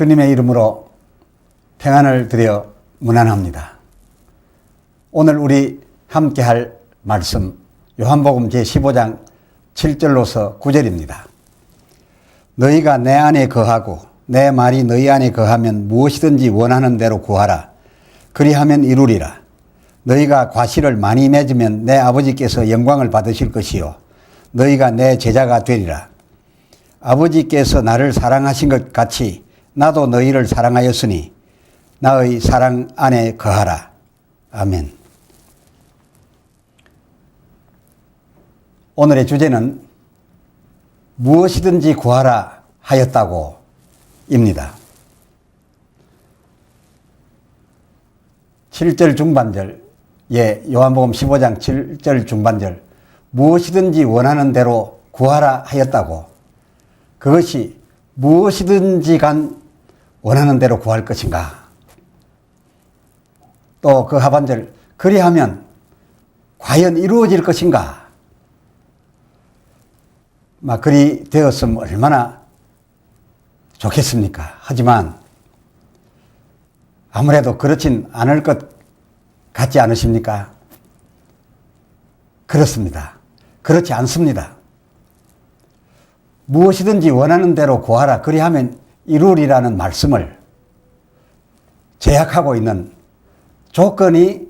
주님의 이름으로 평안을 드려 문안합니다. 오늘 우리 함께 할 말씀 요한복음 제15장 7절로서 9절입니다. 너희가 내 안에 거하고 내 말이 너희 안에 거하면 무엇이든지 원하는 대로 구하라. 그리하면 이루리라. 너희가 과실을 많이 맺으면 내 아버지께서 영광을 받으실 것이요 너희가 내 제자가 되리라. 아버지께서 나를 사랑하신 것 같이 나도 너희를 사랑하였으니 나의 사랑 안에 거하라. 아멘. 오늘의 주제는 무엇이든지 구하라 하였다고 입니다. 7절 중반절, 요한복음 15장 7절 중반절, 무엇이든지 원하는 대로 구하라 하였다고, 그것이 무엇이든지 간 원하는 대로 구할 것인가? 또 그 하반절, 그리하면 과연 이루어질 것인가? 그리 되었으면 얼마나 좋겠습니까? 하지만 아무래도 그렇진 않을 것 같지 않으십니까? 그렇습니다. 그렇지 않습니다. 무엇이든지 원하는 대로 구하라. 그리하면 이루리라는 말씀을 제약하고 있는 조건이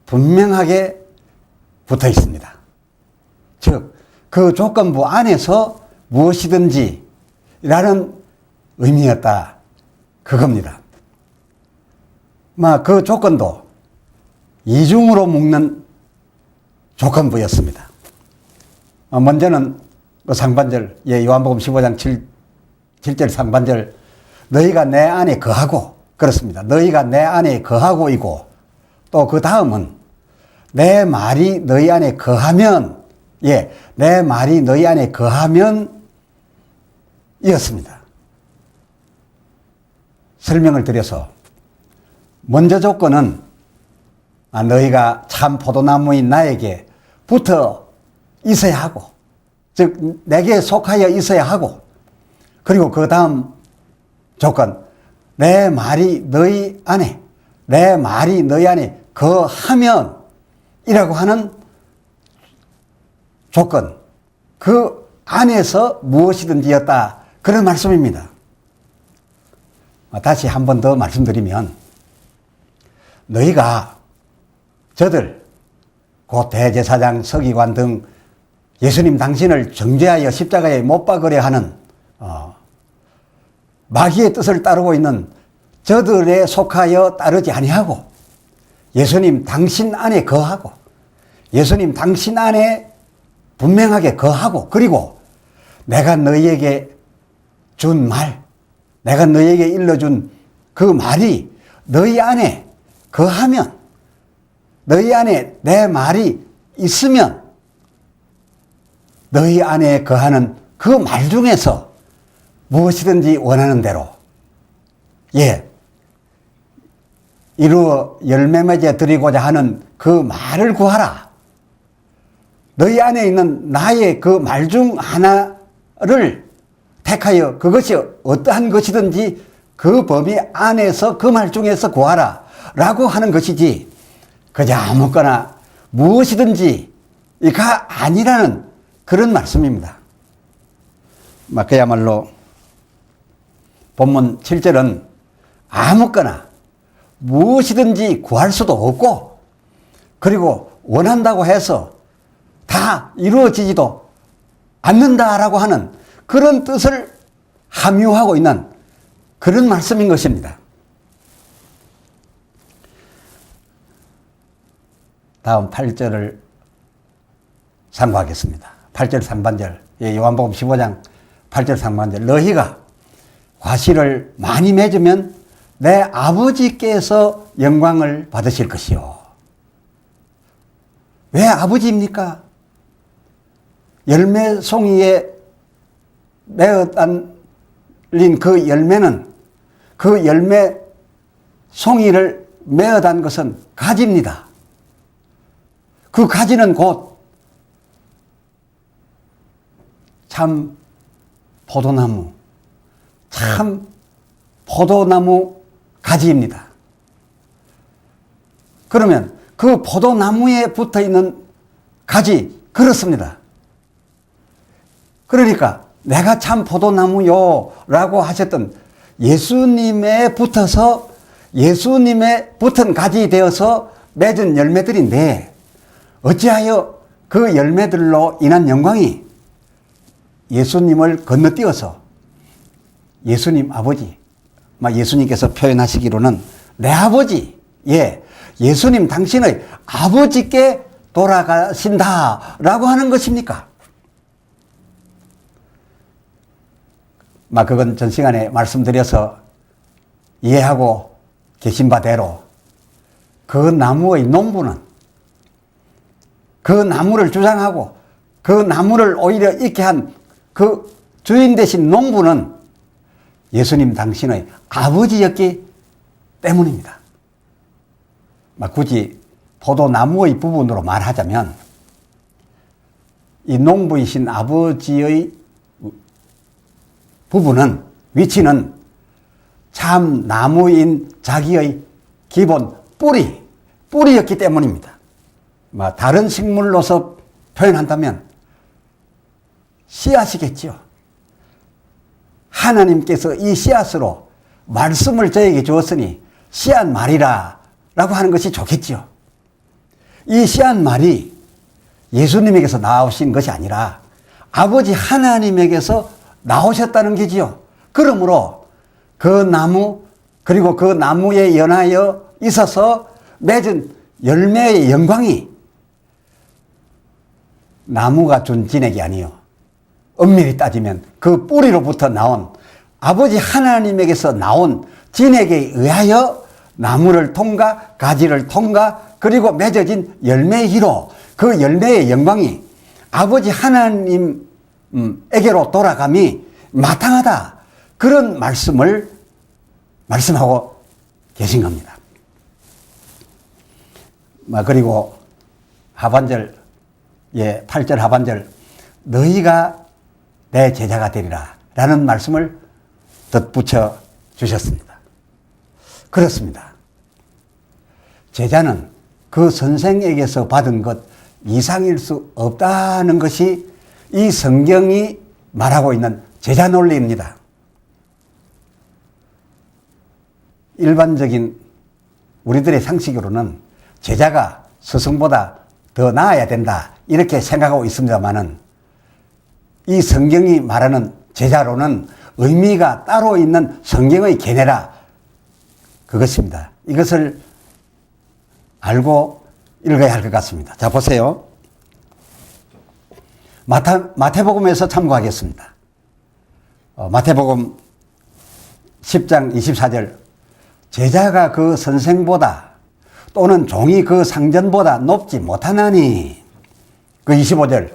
분명하게 붙어 있습니다. 즉, 그 조건부 안에서 무엇이든지 라는 의미였다. 그겁니다. 그 조건도 이중으로 묶는 조건부였습니다. 먼저는 그 상반절, 요한복음 15장 7절 상반절, 너희가 내 안에 거하고, 그렇습니다. 너희가 내 안에 거하고이고, 또 그 다음은 내 말이 너희 안에 거하면, 내 말이 너희 안에 거하면 이었습니다. 설명을 드려서, 먼저 조건은 너희가 참 포도나무인 나에게 붙어 있어야 하고, 즉 내게 속하여 있어야 하고, 그리고 그 다음 조건, 내 말이 너희 안에 거하면 이라고 하는 조건, 그 안에서 무엇이든지였다, 그런 말씀입니다. 다시 한 번 더 말씀드리면, 너희가 저들 곧 대제사장, 서기관 등 예수님 당신을 정죄하여 십자가에 못 박으려 하는 마귀의 뜻을 따르고 있는 저들에 속하여 따르지 아니하고, 예수님 당신 안에 거하고, 예수님 당신 안에 분명하게 거하고, 그리고 내가 너희에게 준 말, 내가 너희에게 일러준 그 말이 너희 안에 거하면, 너희 안에 내 말이 있으면, 너희 안에 거하는 그 말 중에서 무엇이든지 원하는 대로 이루어 열매 맺어 드리고자 하는 그 말을 구하라. 너희 안에 있는 나의 그 말 중 하나를 택하여 그것이 어떠한 것이든지 그 범위 안에서 그 말 중에서 구하라 라고 하는 것이지, 그저 아무거나 무엇이든지가 아니라는 그런 말씀입니다. 그야말로 본문 7절은 아무거나 무엇이든지 구할 수도 없고, 그리고 원한다고 해서 다 이루어지지도 않는다라고 하는 그런 뜻을 함유하고 있는 그런 말씀인 것입니다. 다음 8절을 상고하겠습니다. 8절 상반절, 요한복음 15장 8절 상반절, 너희가 과실을 많이 맺으면 내 아버지께서 영광을 받으실 것이요. 왜 아버지입니까? 열매 송이에 매어 달린 그 열매는, 그 열매 송이를 매어 단 것은 가지입니다. 그 가지는 곧 참 포도나무, 참 포도나무 가지입니다. 그러면 그 포도나무에 붙어 있는 가지, 그렇습니다. 그러니까 내가 참 포도나무요 라고 하셨던 예수님에 붙어서 예수님에 붙은 가지 되어서 맺은 열매들인데 어찌하여 그 열매들로 인한 영광이 예수님을 건너뛰어서 예수님 아버지, 예수님께서 표현하시기로는 내 아버지, 예수님 당신의 아버지께 돌아가신다라고 하는 것입니까? 그건 전 시간에 말씀드려서 이해하고 계신 바대로 그 나무의 농부는 그 나무를 주장하고 그 나무를 오히려 있게 한 그 주인 되신 농부는 예수님 당신의 아버지였기 때문입니다. 굳이 포도나무의 부분으로 말하자면 이 농부이신 아버지의 부분은, 위치는 참 나무인 자기의 기본 뿌리였기 때문입니다. 다른 식물로서 표현한다면 씨앗이겠죠. 하나님께서 이 씨앗으로 말씀을 저에게 주었으니 씨앗 말이라 라고 하는 것이 좋겠죠. 이 씨앗 말이 예수님에게서 나오신 것이 아니라 아버지 하나님에게서 나오셨다는 게지요. 그러므로 그 나무, 그리고 그 나무에 연하여 있어서 맺은 열매의 영광이 나무가 준 진액이 아니요, 엄밀히 따지면 그 뿌리로부터 나온 아버지 하나님에게서 나온 진액에 의하여 나무를 통과, 가지를 통과, 그리고 맺어진 열매이로 그 열매의 영광이 아버지 하나님에게로 돌아감이 마땅하다, 그런 말씀을 말씀하고 계신 겁니다. 그리고 하반절, 8절 하반절, 너희가 내 제자가 되리라 라는 말씀을 덧붙여 주셨습니다. 그렇습니다. 제자는 그 선생에게서 받은 것 이상일 수 없다는 것이 이 성경이 말하고 있는 제자 논리입니다. 일반적인 우리들의 상식으로는 제자가 스승보다 더 나아야 된다 이렇게 생각하고 있습니다만은, 이 성경이 말하는 제자로는 의미가 따로 있는 성경의 견해라, 그것입니다. 이것을 알고 읽어야 할 것 같습니다. 자, 보세요. 마태복음에서 참고하겠습니다. 마태복음 10장 24절, 제자가 그 선생보다 또는 종이 그 상전보다 높지 못하나니. 그 25절,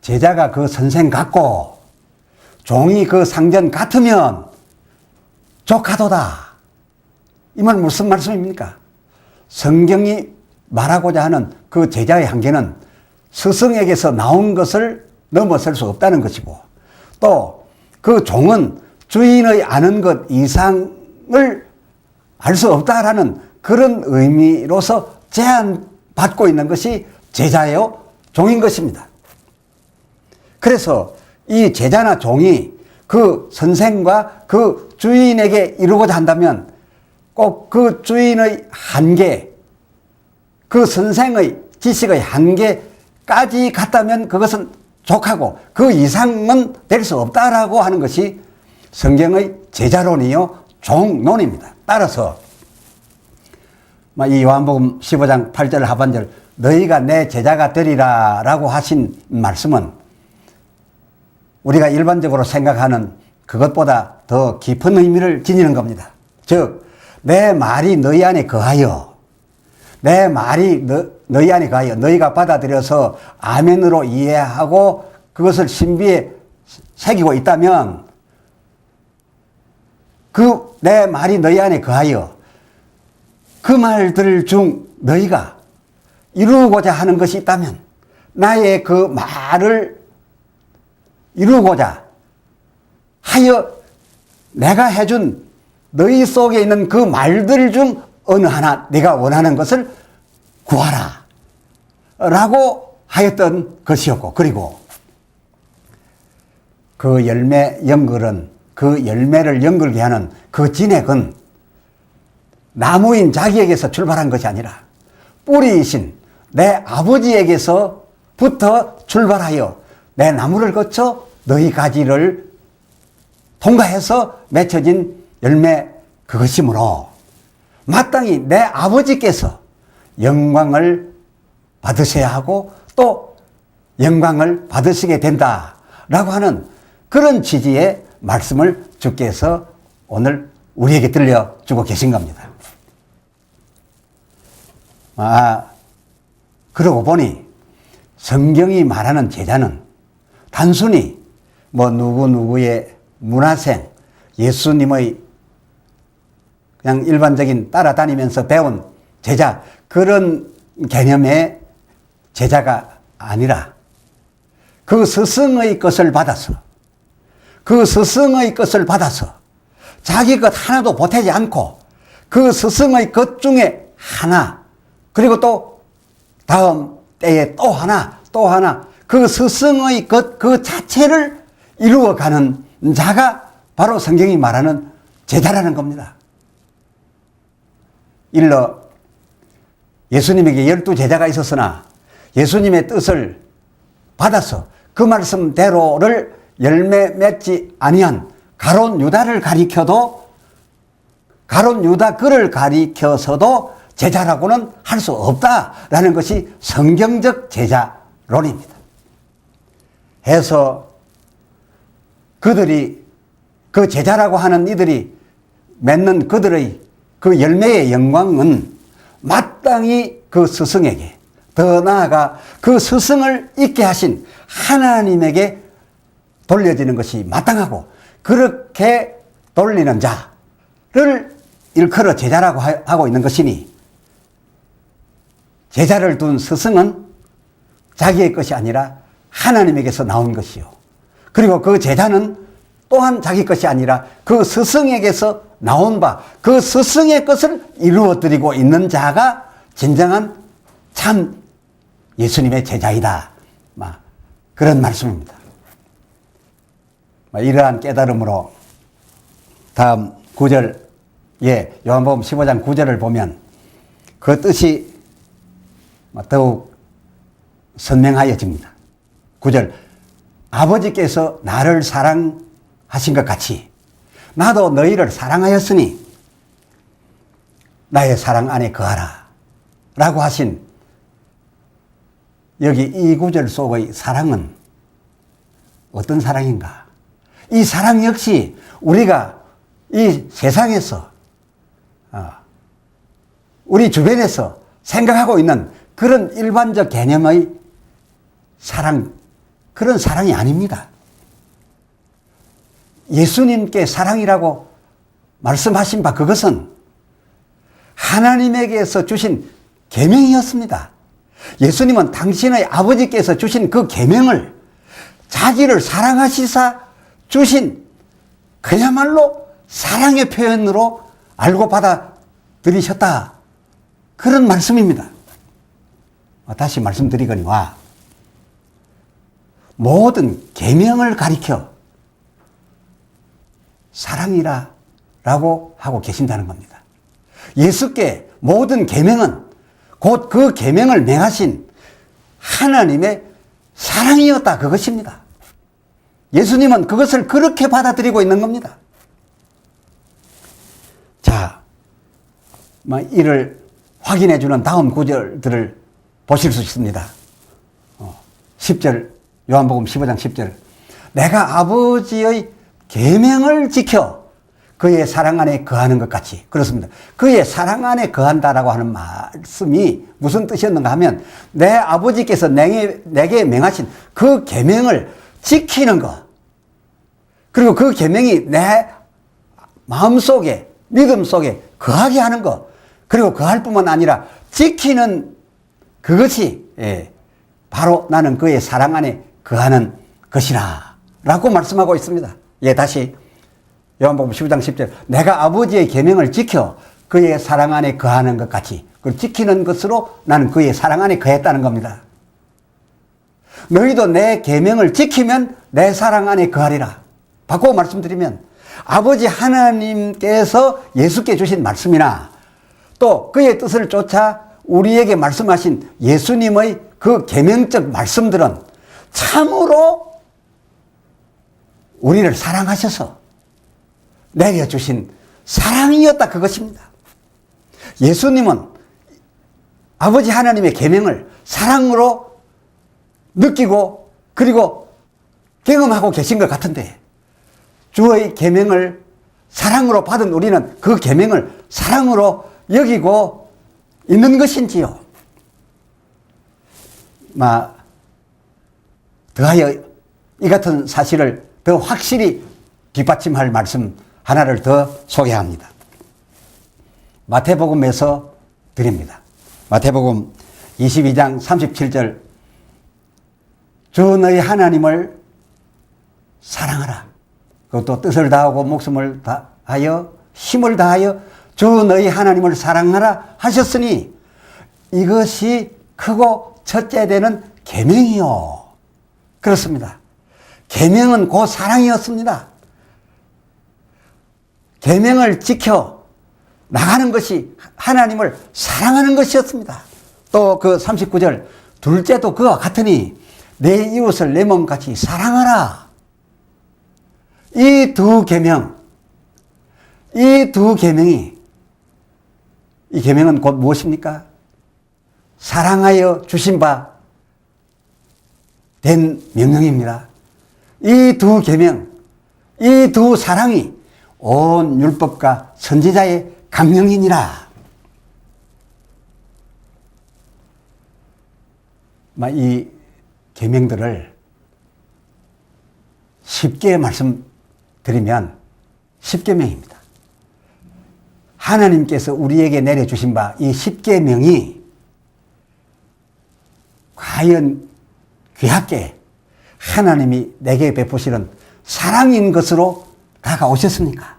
제자가 그 선생 같고 종이 그 상전 같으면 족하도다. 이 말 무슨 말씀입니까? 성경이 말하고자 하는 그 제자의 한계는 스승에게서 나온 것을 넘어설 수 없다는 것이고, 또 그 종은 주인의 아는 것 이상을 알 수 없다라는 그런 의미로서 제한받고 있는 것이 제자요 종인 것입니다. 그래서 이 제자나 종이 그 선생과 그 주인에게 이루고자 한다면 꼭 그 주인의 한계, 그 선생의 지식의 한계까지 갔다면 그것은 족하고 그 이상은 될 수 없다라고 하는 것이 성경의 제자론이요 종론입니다. 따라서 이 요한복음 15장 8절 하반절, 너희가 내 제자가 되리라 라고 하신 말씀은 우리가 일반적으로 생각하는 그것보다 더 깊은 의미를 지니는 겁니다. 즉, 내 말이 너희 안에 거하여, 내 말이 너희 안에 거하여 너희가 받아들여서 아멘으로 이해하고 그것을 신비에 새기고 있다면, 그 내 말이 너희 안에 거하여 그 말들 중 너희가 이루고자 하는 것이 있다면, 나의 그 말을 이루고자 하여 내가 해준 너희 속에 있는 그 말들 중 어느 하나 네가 원하는 것을 구하라 라고 하였던 것이었고, 그리고 그 열매 연글은, 그 열매를 연글게 하는 그 진액은 나무인 자기에게서 출발한 것이 아니라 뿌리이신 내 아버지에게서부터 출발하여 내 나무를 거쳐 너희 가지를 통과해서 맺혀진 열매 그것이므로 마땅히 내 아버지께서 영광을 받으셔야 하고 또 영광을 받으시게 된다라고 하는 그런 취지의 말씀을 주께서 오늘 우리에게 들려주고 계신 겁니다. 그러고 보니 성경이 말하는 제자는 단순히 뭐 누구누구의 문화생, 예수님의 그냥 일반적인 따라다니면서 배운 제자, 그런 개념의 제자가 아니라 그 스승의 것을 받아서, 그 스승의 것을 받아서 자기 것 하나도 보태지 않고 그 스승의 것 중에 하나, 그리고 또 다음 때에 또 하나, 또 하나, 그 스승의 것 그 자체를 이루어가는 자가 바로 성경이 말하는 제자라는 겁니다. 일러 예수님에게 12제자가 있었으나 예수님의 뜻을 받아서 그 말씀대로를 열매 맺지 아니한 가룟 유다를 가리켜도, 가룟 유다 그를 가리켜서도 제자라고는 할 수 없다라는 것이 성경적 제자론입니다. 해서 그들이, 그 제자라고 하는 이들이 맺는 그들의 그 열매의 영광은 마땅히 그 스승에게, 더 나아가 그 스승을 있게 하신 하나님에게 돌려지는 것이 마땅하고, 그렇게 돌리는 자를 일컬어 제자라고 하고 있는 것이니, 제자를 둔 스승은 자기의 것이 아니라 하나님에게서 나온 것이요, 그리고 그 제자는 또한 자기 것이 아니라 그 스승에게서 나온 바, 그 스승의 것을 이루어드리고 있는 자가 진정한 참 예수님의 제자이다, 그런 말씀입니다. 이러한 깨달음으로 다음 9절에, 요한복음 15장 9절을 보면 그 뜻이 더욱 선명하여집니다. 9절, 아버지께서 나를 사랑하신 것 같이 나도 너희를 사랑하였으니 나의 사랑 안에 거하라 라고 하신, 여기 이 9절 속의 사랑은 어떤 사랑인가? 이 사랑 역시 우리가 이 세상에서, 우리 주변에서 생각하고 있는 그런 일반적 개념의 사랑, 그런 사랑이 아닙니다. 예수님께 사랑이라고 말씀하신 바 그것은 하나님에게서 주신 계명이었습니다. 예수님은 당신의 아버지께서 주신 그 계명을 자기를 사랑하시사 주신 그야말로 사랑의 표현으로 알고 받아들이셨다, 그런 말씀입니다. 다시 말씀드리거니와 모든 계명을 가리켜 사랑이라 라고 하고 계신다는 겁니다. 예수께 모든 계명은 곧 그 계명을 맹하신 하나님의 사랑이었다, 그것입니다. 예수님은 그것을 그렇게 받아들이고 있는 겁니다. 자, 이를 확인해 주는 다음 구절들을 보실 수 있습니다. 10절, 요한복음 15장 10절. 내가 아버지의 계명을 지켜 그의 사랑 안에 거하는 것 같이. 그렇습니다. 그의 사랑 안에 거한다라고 하는 말씀이 무슨 뜻이었는가 하면, 내 아버지께서 내게 명하신 그 계명을 지키는 것, 그리고 그 계명이 내 마음속에, 믿음 속에 거하게 하는 것, 그리고 거할 뿐만 아니라 지키는 그것이 바로 나는 그의 사랑 안에 거하는 것이라 라고 말씀하고 있습니다. 다시 요한복음 15장 10절 내가 아버지의 계명을 지켜 그의 사랑 안에 거하는 것 같이 그걸 지키는 것으로 나는 그의 사랑 안에 거했다는 겁니다. 너희도 내 계명을 지키면 내 사랑 안에 거하리라. 바꾸어 말씀드리면 아버지 하나님께서 예수께 주신 말씀이나 또 그의 뜻을 쫓아 우리에게 말씀하신 예수님의 그 계명적 말씀들은 참으로 우리를 사랑하셔서 내려주신 사랑이었다 그것입니다. 예수님은 아버지 하나님의 계명을 사랑으로 느끼고 그리고 경험하고 계신 것 같은데 주의 계명을 사랑으로 받은 우리는 그 계명을 사랑으로 여기고 있는 것인지요? 더하여 이 같은 사실을 더 확실히 뒷받침할 말씀 하나를 더 소개합니다. 마태복음에서 드립니다. 마태복음 22장 37절 주 너희 하나님을 사랑하라. 그것도 뜻을 다하고 목숨을 다하여 힘을 다하여 주 너희 하나님을 사랑하라 하셨으니 이것이 크고 첫째 되는 계명이요. 그렇습니다. 계명은 곧 사랑이었습니다. 계명을 지켜 나가는 것이 하나님을 사랑하는 것이었습니다. 또 그 39절 둘째도 그와 같으니 내 이웃을 내 몸같이 사랑하라. 이 두 계명이 이 계명은 곧 무엇입니까? 사랑하여 주신 바 된 명령입니다. 이 두 계명, 이 두 사랑이 온 율법과 선지자의 강령이니라. 이 계명들을 쉽게 말씀드리면 10계명입니다. 하나님께서 우리에게 내려주신 바 이 10계명이 과연 귀하게 하나님이 내게 베푸시는 사랑인 것으로 다가오셨습니까?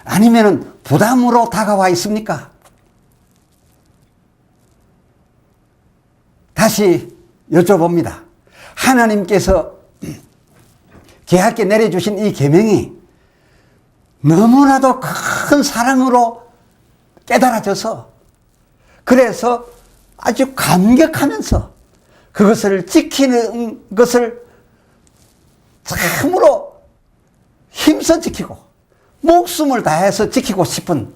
아니면 부담으로 다가와 있습니까? 다시 여쭤봅니다. 하나님께서 귀하게 내려주신 이 계명이 너무나도 큰 사랑으로 깨달아져서 그래서 아주 감격하면서 그것을 지키는 것을 참으로 힘써 지키고 목숨을 다해서 지키고 싶은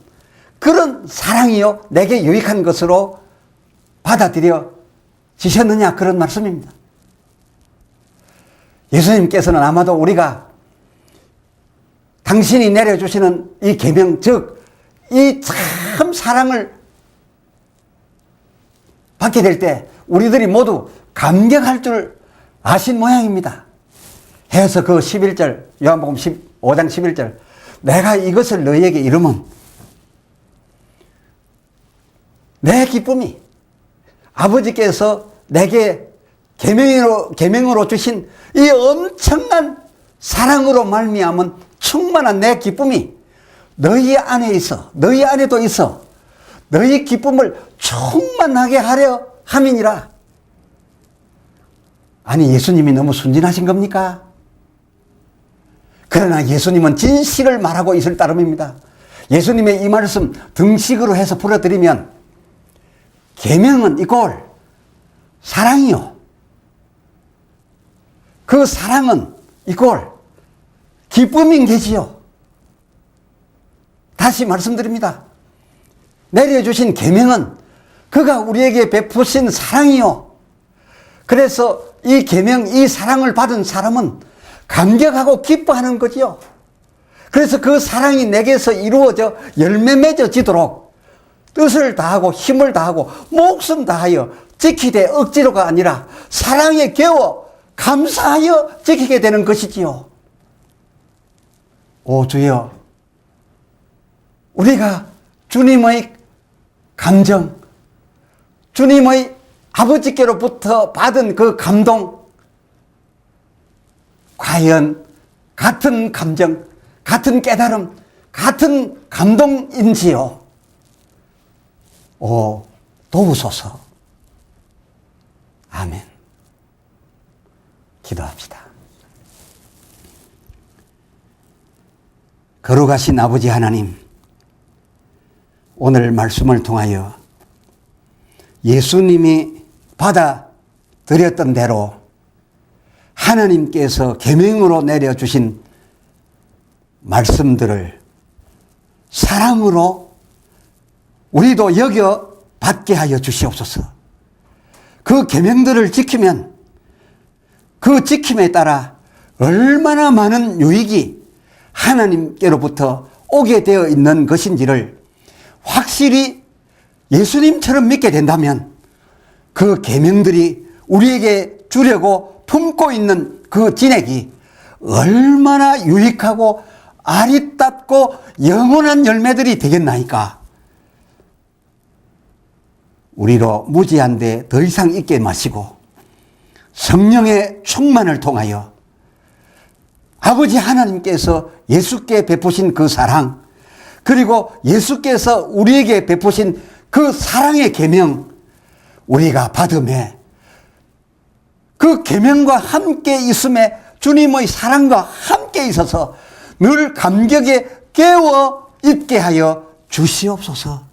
그런 사랑이요 내게 유익한 것으로 받아들여지셨느냐 그런 말씀입니다. 예수님께서는 아마도 우리가 당신이 내려주시는 이 계명 즉 이 참 사랑을 받게 될 때 우리들이 모두 감격할 줄 아신 모양입니다. 해서 그 11절 요한복음 15장 11절 내가 이것을 너희에게 이르면 내 기쁨이 아버지께서 내게 계명으로 주신 이 엄청난 사랑으로 말미암은 충만한 내 기쁨이 너희 안에 있어 너희 안에도 있어 너희 기쁨을 충만하게 하려 함이니라. 아니 예수님이 너무 순진하신 겁니까? 그러나 예수님은 진실을 말하고 있을 따름입니다. 예수님의 이 말씀 등식으로 해서 풀어드리면 계명은 이꼴 사랑이요. 그 사랑은 이꼴 기쁨인 게지요. 다시 말씀드립니다. 내려주신 계명은 그가 우리에게 베푸신 사랑이요. 그래서 이 계명, 이 사랑을 받은 사람은 감격하고 기뻐하는 거지요. 그래서 그 사랑이 내게서 이루어져 열매 맺어지도록 뜻을 다하고 힘을 다하고 목숨 다하여 지키되 억지로가 아니라 사랑에 겨워 감사하여 지키게 되는 것이지요. 오 주여, 우리가 주님의 감정, 주님의 아버지께로부터 받은 그 감동, 과연 같은 감정, 같은 깨달음, 같은 감동인지요. 도우소서. 아멘. 기도합시다. 거룩하신 아버지 하나님, 오늘 말씀을 통하여 예수님이 받아들였던 대로 하나님께서 계명으로 내려주신 말씀들을 사랑으로 우리도 여겨 받게 하여 주시옵소서. 그 계명들을 지키면 그 지킴에 따라 얼마나 많은 유익이 하나님께로부터 오게 되어 있는 것인지를 확실히 예수님처럼 믿게 된다면 그 계명들이 우리에게 주려고 품고 있는 그 진액이 얼마나 유익하고 아리따고 영원한 열매들이 되겠나이까. 우리로 무지한데 더 이상 있게 마시고 성령의 충만을 통하여 아버지 하나님께서 예수께 베푸신 그 사랑, 그리고 예수께서 우리에게 베푸신 그 사랑의 계명, 우리가 받음에 그 계명과 함께 있음에 주님의 사랑과 함께 있어서 늘 감격에 깨어 있게 하여 주시옵소서.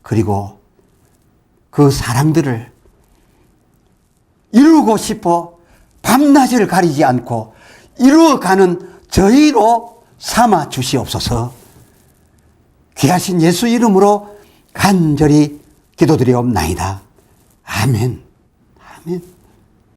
그리고 그 사랑들을 이루고 싶어 밤낮을 가리지 않고 이루어가는 저희로 삼아 주시옵소서. 귀하신 예수 이름으로 간절히 기도드리옵나이다. 아멘. 아멘.